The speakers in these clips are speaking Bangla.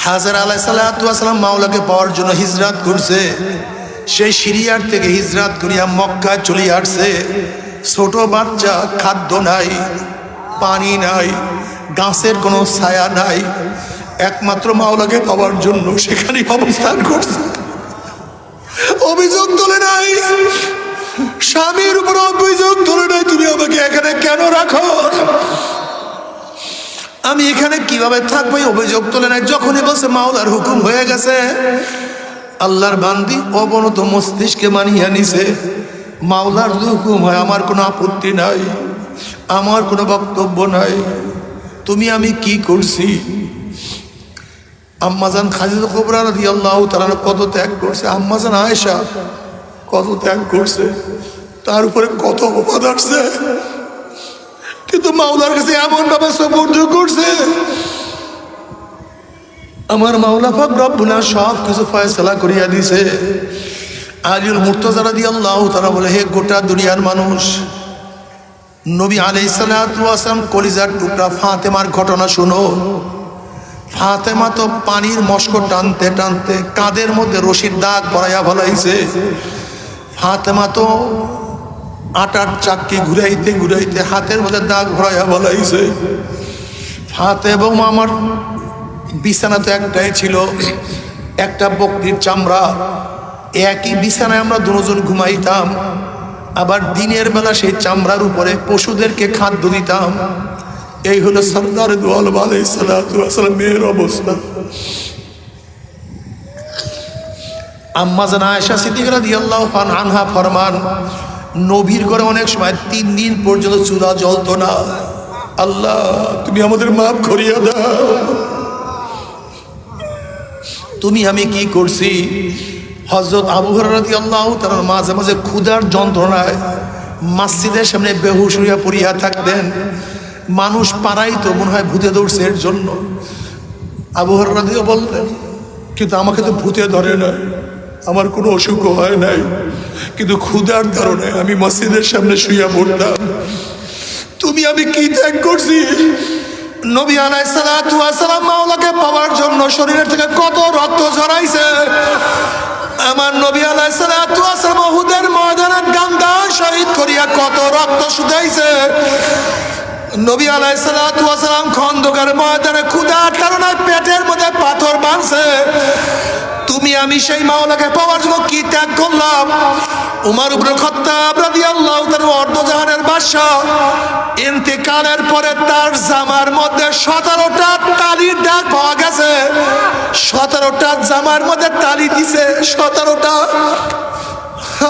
হাজর আলাইহিস সালাতু ওয়াস সালাম মাওলাকে পাওয়ার জন্য হিজরত করছে। সেই সিরিয়ার থেকে হিজরত করিয়া মক্কায় চলে আসছে। ছোট বাচ্চা, খাদ্য নাই, পানি নাই, গাছের কোনো ছায়া নাই, একমাত্র মাওলাকে পাওয়ার জন্য সেখানে অবস্থান করছে। অভিযোগ তোলে নাই, স্বামীর উপর অভিযোগ তোলে নাই, তুমি আমাকে এখানে কেন রাখো, আমি এখানে কিভাবে থাকবো, অভিযোগ তোলে নাই। যখনই বলছে মাওলার হুকুম হয়ে গেছে, আল্লাহর বান্দি অবনত মস্তিষ্কে মানিয়ে নিছে, মাওলার হুকুম হয় আমার কোনো আপত্তি নাই, আমার কোনো বক্তব্য নাই। তুমি আমি কি করছি? আম্মাজান খাদিজা কুবরা রাদিয়াল্লাহু তাআলা কত ত্যাগ করছে, আম্মাজান আয়েশা কত ত্যাগ করছে, তার উপরে কত অপবাদ আসছে, কিন্তু মাওলার কাছে এমন ভাবে সুবর্দ করছে। আমার মাওলা পাক রব্বুল আলামিন সব কিছু ফয়সালা করিয়া দিছে। আলীউল মুর্তজা রাদিয়াল্লাহু তাআলা বলে, হে গোটা দুনিয়ার মানুষ, নবী আলাইহিস সালাতু ওয়াস সালাম কলিজার টুকরা ফাতেমার ঘটনা শুনো। ফাতেমা তো পানির মস্ক টানতে টানতে কাঁধের মধ্যে রশির দাগ পরাইয়া ফলাইছে। ফাতেমা তো আটার চাক্কি ঘুরাইতে ঘুরাইতে হাতের মধ্যে দাগ ভরাইয়া ফলাইছে। ফাতেমা আমার বিছানা তো একটাই ছিল, একটা বকরির চামড়া, একই বিছানায় আমরা দুজন ঘুমাইতাম। আবার দিনের বেলা সেই চামড়ার উপরে পশুদেরকে খাদ্য দিতাম। এই হলো সরদার দু আলম আলাইহিস সালাতু ওয়াস সালামের অবস্থা। আম্মা জান আয়েশা সিদ্দিকা রাদিয়াল্লাহু আনহা ফরমান, নবীর ঘরে অনেক সময় 3 দিন পর্যন্ত চুলা জ্বলতো না। আল্লাহ তুমি আমাদের মাফ করিয়া দাও। তুমি আমি কি করছি? হযরত আবু হুরায়রা রাদিয়াল্লাহু তাআলা মাঝে মাঝে ক্ষুধার যন্ত্রণায় মসজিদের সামনে বেহুশ হইয়া পড়িয়া থাকতেন। মানুষ পাড়াই তো মনে হয় ভূতে ধরছে এর জন্য। আবু হুরায়রা রাদিয়াল্লাহু বললেন, কিন্তু আমাকে তো ভূতে ধরে না, আমার কোনো অসুখ হয় নাই, কিন্তু ক্ষুধার কারণে আমি মসজিদের সামনে শুইয়া পড়তাম। তুমি আমি কি ত্যাগ করছি? নবী আলাইহিস সালাতু ওয়াস সালাম মাওলাকে পাওয়ার জন্য শরীরের থেকে কত রক্ত ঝরাইছে। আমার নবী আলাইহিস সালাতু ওয়াস সালাম উহুদের ময়দানে গান্দা শহীদ করিয়া কত রক্ত শুকাইছে। নবী আলাইহিস সালাতু ওয়াস সালাম খন্দকের ময়দানে ক্ষুধার কারণে পেটের মধ্যে পাথর বাঁধছে। তুমি আমি সেই মাওলাকে পাওয়ার জন্য কি ত্যাগ করলাম? উমর ইবনে খাত্তাব রাদিয়াল্লাহু তাআলা অর্ধজাহানের বাদশা, ইন্তেকালের পরে তার জামার মধ্যে 17টা তালির দাগ পাওয়া গেছে। 17টা জামার মধ্যে তালি দিছে, 17টা।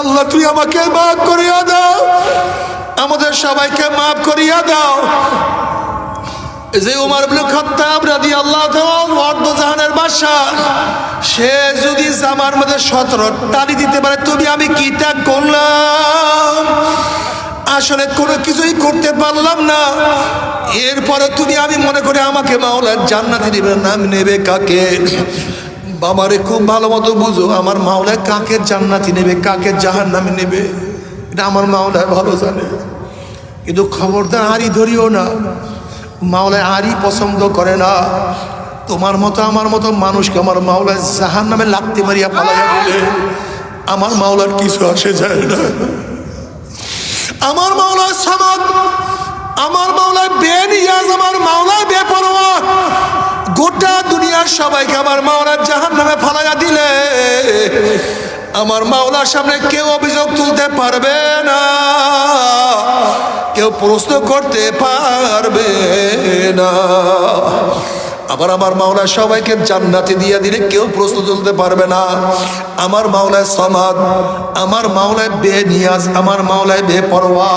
আল্লাহ তুই আমাকে মাফ করিয়া দাও, আমাদের সবাইকে মাফ করিয়া দাও। যে উমর ইবনে খাত্তাব রাদিয়াল্লাহু তাআলা অর্ধজাহানের বাদশা, সে যদি জামার মধ্যে 17 তালি দিতে পারে, তুমি আমি কি ত্যাগ করলাম? আসলে কোনো কিছুই করতে পারলাম না। এরপরে তুমি আমি মনে করি আমাকে মাওলা জান্নাতে দিবে, নাম নেবে কাকে? বাবারে খুব ভালো মতো বুঝো, আমার মাওলা কাকে জান্নাতি নেবে, কাকে জাহান্নামে নেবে, এটা আমার মাওলা ভালো জানে। কিন্তু খবরদার আড়ি ধরিও না, মাওলা আড়ি পছন্দ করে না। তোমার মতো আমার মতো মানুষকে আমার মাওলা জাহান্নামে লাথি মারিয়া পালাইয়া দিলে আমার মাওলার কিছু আসে যায় না। আমার মাওলা সামাদ, আমার মাওলা বেনিয়াজ, আমার মাওলা বেপরোয়া। গোটা দুনিয়ার সবাইকে আমার মাওলা জাহান্নামে ফালাইয়া দিলে আমার মাওলার সামনে কেউ অভিযোগ তুলতে পারবে না, কেউ প্রশ্ন করতে পারবে না। আবার আমার মাওলা সবাইকে জান্নাতে দিয়ে দিলে কেউ প্রশ্ন তুলতে পারবে না। আমার মাওলায় সামাদ, আমার মাওলায় বেনিয়াজ, আমার মাওলায় বেপরোয়া।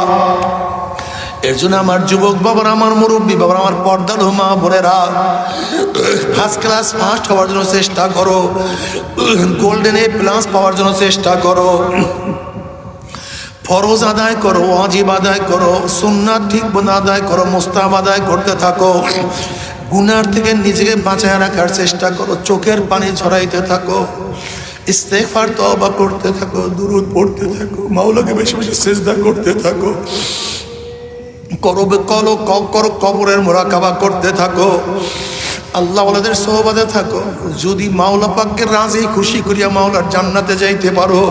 এর জন্য আমার যুবক বাবার, আমার মুরব্বী বাবার, আমার পর্দার মা বোনেরা, ফার্স্ট ক্লাস ফার্স্ট হওয়ার জন্য চেষ্টা করো, গোল্ডেন এ প্লাস পাওয়ার জন্য চেষ্টা করো। ফরজ আদায় করো, ওয়াজিব আদায় করো, সুন্নাত ঠিক মতো আদায় করো, মুস্তাহাব আদায় করতে থাকো। গুনার থেকে নিজেকে বাঁচায় রাখার চেষ্টা করো, চোখের পানি ঝরাইতে থাকো, ইস্তেগফার তওবা করতে থাকো, দুরূদ পড়তে থাকো, মাওলাকে বেশি বেশি সিজদা করতে থাকো, কবরের মুরাকাবা করতে থাকো। আল্লাহ ওয়ালাদের সোহবাতে থাকো। যদি মাওলা পাককে রাজি খুশি করিয়া মাওলার জান্নাতে যাইতে পারো,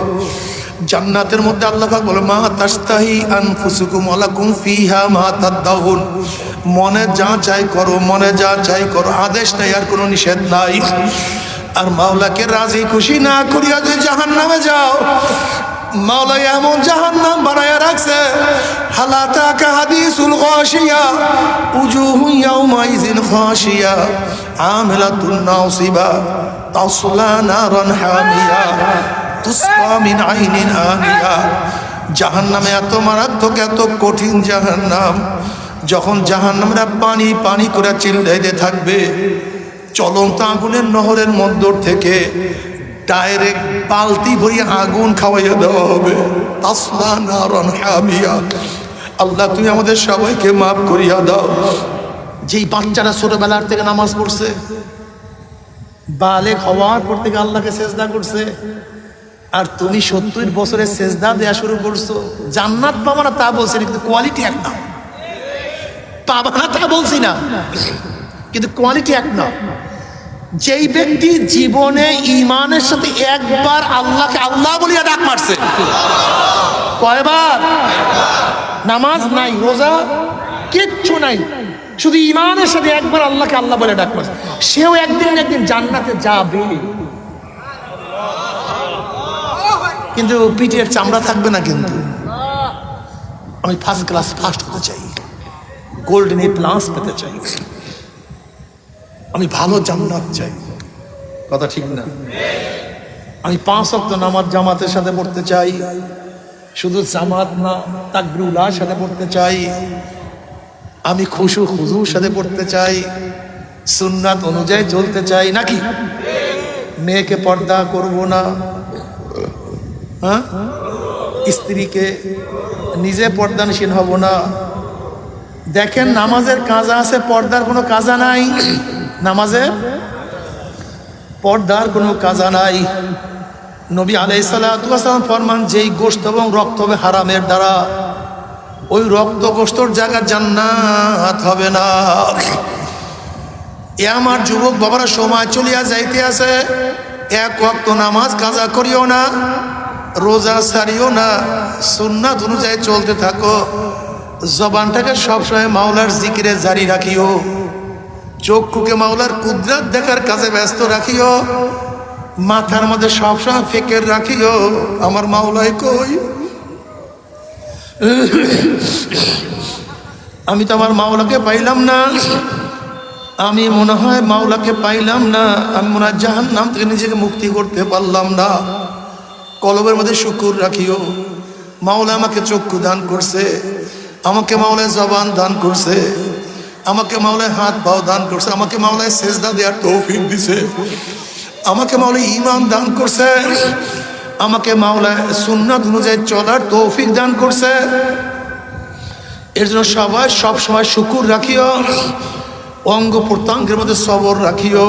জান্নাতের মধ্যে আল্লাহ পাক বলে মা তাস্তাহি আনফুসুকুম ওয়ালাকুম ফিহা মা তাদাউন, মনে যা চাই করো, মনে যা চাই করো, আদেশ নাই আর কোনো নিষেধ নাই। আর মাওলাকে রাজি খুশি না করিয়া যদি জাহান্নামে যাও, মাওলা এমন জাহান্নাম বানায়া রাখছে, হালাতাকা হাদিসুল গাশিয়া উজুহু ইয়াউমাইযিন খাশিয়া আমিলাতুন নাসিবা তাসলা নারান হামিয়া তুসকা মিন আইনিন আনিয়া। জাহান্নামে এত মারাত্মক, এত কঠিন জাহান্নাম, যখন জাহান্নামরা পানি পানি করে চিল্লাইতে থাকবে, চলন্ত আগুনের নহরের মধ্য থেকে ডাইরেক্ট বালতি ভরিয়ে আগুন খাওয়াইয়া দেওয়া হবে। তাসলা নারান হামিয়া। আল্লাহ তুমি আমাদের সবাইকে মাফ করিয়া দাও। যেই বাচ্চারা ছোটবেলার থেকে নামাজ পড়ছে, বালেগ হওয়ার পর থেকে আল্লাহকে সেজদা করছে, আর তুমি 70 বছরের সেজদা দেয়া শুরু করছো, জান্নাত পাবা না তা বলছি না, কিন্তু কোয়ালিটি এক না। পাবা না তা বলছি না, কিন্তু কোয়ালিটি এক না। যেই ব্যক্তি জীবনে ঈমানের সাথে একবার আল্লাহকে আল্লাহ বলিয়া ডাক মারছে, কয়বার? নামাজ নাই, রোজা কিচ্ছু নাই, শুধু ঈমানের সাথে একবার আল্লাহকে আল্লাহ বলে ডাক মারছে, সেও একদিন না একদিন জান্নাতে যাবে। কিন্তু পিঠের চামড়া থাকবে না। কিন্তু আমি ফার্স্ট ক্লাস ফার্স্ট হতে চাই, গোল্ডেন এ প্লাস পেতে চাই, আমি ভালো জান্নাত চাই। কথা ঠিক না? আমি 5 ওয়াক্ত নামাজ জামাতের সাথে পড়তে চাই, শুধু জামাত না, তাকবীরুল্লাহর সাথে পড়তে চাই। আমি খুশু খুজুর সাথে পড়তে চাই, সুন্নাত অনুযায়ী চলতে চাই। নাকি মেয়েকে পর্দা করব না, হ্যাঁ, স্ত্রীকে, নিজে পর্দানশীল হব না। দেখেন নামাজের কাজা আছে, পর্দার কোনো কাজা নাই। নামাজের পর্দার কোনো কাজা নাই। নবী আলাইহিস সালাতু ওয়াস সালাম ফরমান, যেই গোশত এবং রক্ত হবে হারামের দ্বারা, ওই রক্ত গোশতর জায়গা জান্নাত হবে না। এ আমার যুবক বাবারা, সময় চলিয়া যাইতে আছে, 1 ওয়াক্ত নামাজ কাজা করিও না, রোজা ছাড়িও না, সুন্নাত অনুযায়ী চলতে থাকো। জবানটাকে সবসময় মাওলার জিকিরে জারি রাখিও, চক্ষুকে মাওলার কুদরত দেখার কাজে ব্যস্ত রাখিও, মাথার মধ্যে সবসময় ফিকির রাখিও, আমার মাওলাই কই, আমি তো আমার মাওলাকে পাইলাম না, আমি মনে হয় মাওলাকে পাইলাম না, আমি মনে হয় জাহান্নাম থেকে নিজেকে মুক্তি করতে পারলাম না। কলবের মধ্যে শুকর রাখিও, মাওলা আমাকে চক্ষু দান করছে, আমাকে মাওলায় জবান দান করছে, আমাকে মাওলায় হাত পাও দান করছে, আমাকে মাওলায় সেজদা দেওয়ার তৌফিক দিছে, আমাকে মাওলায় ঈমান দান করছে, আমাকে মাওলায় সুন্নাত অনুযায়ী চলার তৌফিক দান করছে। এর জন্য সবাই সব সময় শুকুর রাখিও, অঙ্গ প্রত্যঙ্গের মধ্যে সবর রাখিও,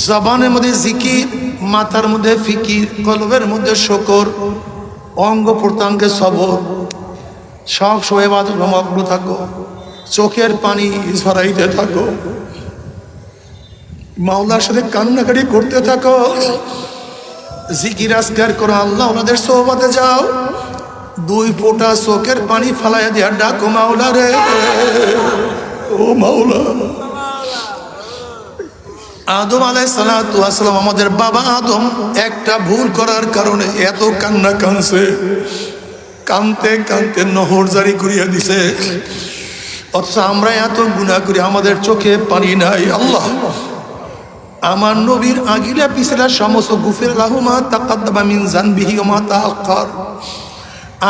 জবানের মধ্যে জিকির, মাথার মধ্যে ফিকির, কলবের মধ্যে শুকর, অঙ্গ প্রত্যঙ্গে সবর, সব সময় ইবাদতে মগ্ন থাকো, চোখের পানি ঝরাইতে থাকো, মাওলার সাথে কান্নাকাটি করতে থাকো, জিকির আজকার করো, আল্লাহ ওনাদের সোহবতে যাও, 2 ফোঁটা চোখের পানি ফালাইয়া দিয়া ডাকো মাওলা রে, ও মাওলা। আদম আলাইহিস সালাতু ওয়াস সালাম, আমাদের বাবা আদম একটা ভুল করার কারণে এত কান্না কানছে, কানতে কানতে নহর জারি করিয়া দিছে। অথচ আমরা এত গুনাহ করি, আমাদের চোখে পানি নাই। আল্লাহ, আমার নবীর আগিলা পিছলা সমস্ত গুফির লাহু মা তাকাদ্দামা মিন যানবিহি ওয়া মা তাআক্কার,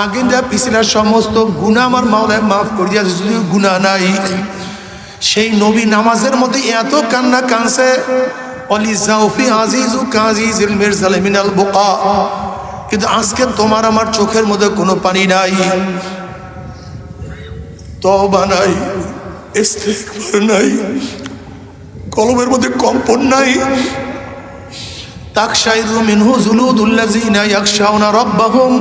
আগিলা পিছলা সমস্ত গুনাহ আমার মাওলায় মাফ করে দিয়েছে, যদিও গুনাহ নাই। সেই নবী নামাজের মধ্যে এত কান্না কানছে, অলি জাউফি আজিজু কাজিজিল মিরসাল মিনাল বুকা, কিন্তু আজকে তোমার আমার চোখের মধ্যে কোনো পানি নাই, তওবা নাই, ইস্তিগফার নাই, কলবের মধ্যে কম্পন নাই। তাকশাইরু মিনহু জুলুদুল্লাযিনা ইয়াখশাউনা রাব্বাহুম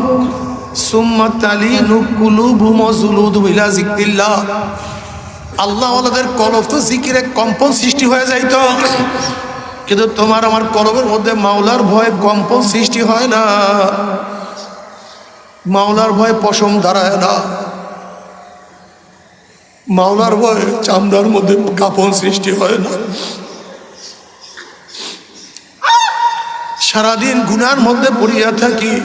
সুম্মা তালিনু কুলুবুহুম ওয়া জুলুদুহুম ইলা যিকরিল্লাহ। আল্লাহ ওয়ালাদের কলব তো জিকিরে কম্পন সৃষ্টি হয়ে যাইতো, কিন্তু তোমার আমার কলবের মধ্যে মাওলার ভয়ে কম্পন সৃষ্টি হয় না, মাওলার ভয়ে পশম দাঁড়ায় না, মাওলার ভয়ে চামড়ার মধ্যে কাঁপন সৃষ্টি হয় না। সারাদিন গুনার মধ্যে পড়িয়া থাকি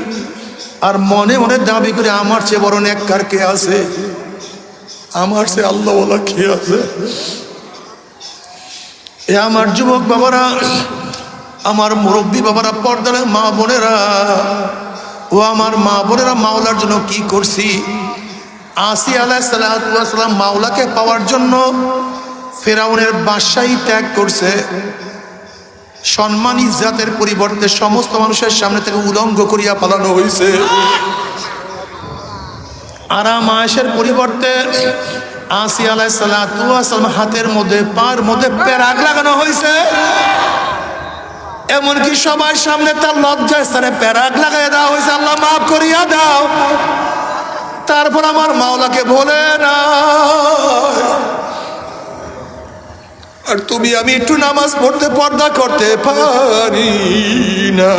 আর মনে মনে দাবি করে আমার চেয়ে বড় নেককার কে আছে, আমার চেয়ে আল্লাহওয়ালা কে আছে। এ আমার যুবক বাবারা, আমার মুরব্বী বাবারা, পর্দার মা বোনেরা, ও আমার মা বোনেরা, মাওলার জন্য কি করছি। আসি আলাইহিস সালাম মাওলাকে পাওয়ার জন্য ফেরাউনের বাদশাহী ত্যাগ করছে। সম্মান ইজ্জাতের পরিবর্তে সমস্ত মানুষের সামনে থেকে উলঙ্গ করিয়া পালানো হয়েছে। আরাম আয়েশের পরিবর্তে আসি আলাইহিস সালাম হাতের মধ্যে পার মধ্যে পেরাক লাগানো হয়েছে। এমনকি সবার সামনে তার লজ্জার স্থানে পেরাক লাগাই দেওয়া হয়েছে, আল্লাহ মাফ করিয়া দাও। তারপর আমার মাওলাকে বলে না, আর তুমি আমি একটু নামাজ পড়তে পর্দা করতে পারি না।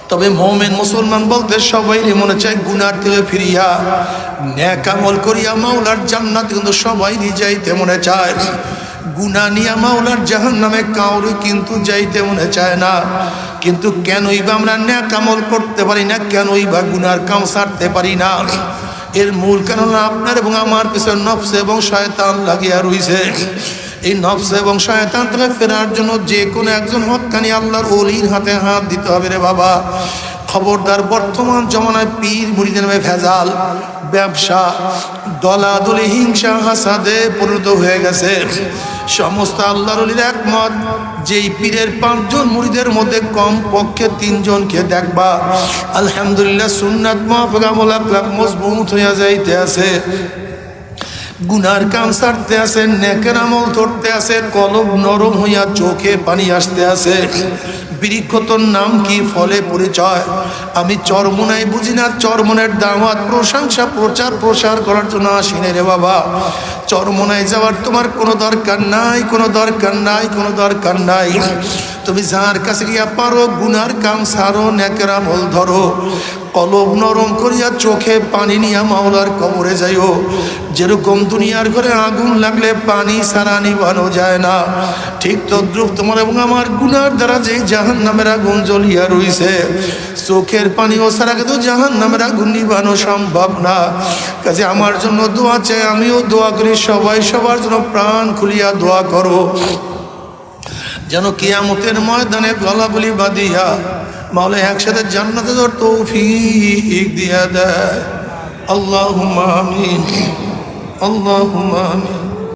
তবে মুমিন মুসলমান বলতে সবাই মনে চায় গুনার থেকে ফিরিয়া নেক আমল করিয়া মাওলার জান্নাত, কিন্তু সবাই যাইতে মনে চায়। গুনাহ নিয়া মাওলার জাহান্নামে কাউরে কিন্তু যাইতে মনে চায় না। কিন্তু কেনই বা আমরা নেক আমল করতে পারি না, কেনই বা গুনার কাম ছাড়তে পারি না? এর মূল কারণ আপনার এবং আমার পিছনে নফস এবং শয়তান লাগিয়া রইছে। এই নফস এবং শয়তান থেকে ফেরার জন্য যে কোনো একজন হক্কানি আল্লাহর ওলির হাতে হাত দিতে হবে রে বাবা। খবরদার, বর্তমান জমানায় পীর মুরিদের নামে ভেজাল, ব্যবসা, দলাদলি, হিংসা, হাসাদে পরিণত হয়ে গেছে। সমস্ত আল্লাহর ওলির একমত, যেই পীরের 5 জন মুরিদের মধ্যে কম পক্ষে 3 জনকে দেখবা আলহামদুলিল্লাহ সুন্নাত মুআফাক আমল আকলাক মজবুত হইয়া যাইতে আছে, গুনার কাম ছাড়তে আছে, নেকের আমল ধরতে আছে, কলব নরম হইয়া চোখে পানি আসতে আছে। বৃক্ষতর নাম কি, ফলে পরিচয়। আমি চরমোনাই বুঝি না, চরমনের দাওয়াত প্রশংসা প্রচার প্রসার করার জন্য আসি না রে বাবা। চরমোনাই যাওয়ার তোমার কোনো দরকার নাই, কোনো দরকার নাই, কোনো দরকার নাই। তুমি যার কাছে গিয়া পারো গুনার কাম ছাড়ো, নেকের আমল ধরো, কলব নরম করিয়া চোখে পানি নিয়া মাওলার কবরে যাইও। যেরকম দুনিয়ার ঘরে আগুন লাগলে পানি ছাড়া নিভানো যায় না, ঠিক তদ্রুপ তোমার এবং আমার গুনার দ্বারা যে জাহান্নামের আগুন জ্বলিয়া রইছে, চোখের পানিও ছাড়া কিন্তু জাহান্নামের আগুন নিভানো সম্ভব না। কাজে আমার জন্য দোয়া চাই, আমিও দোয়া করি, সবাই সবার জন্য প্রাণ খুলিয়া দোয়া করো, যেন কিয়ামতের ময়দানে গলাগুলি বাঁধিয়া মাওলা একসাথে জান্নাতে তোর তৌফিক দিয়া দেয়। আল্লাহুম্মা আমিন, আল্লাহুম্মা আমিন।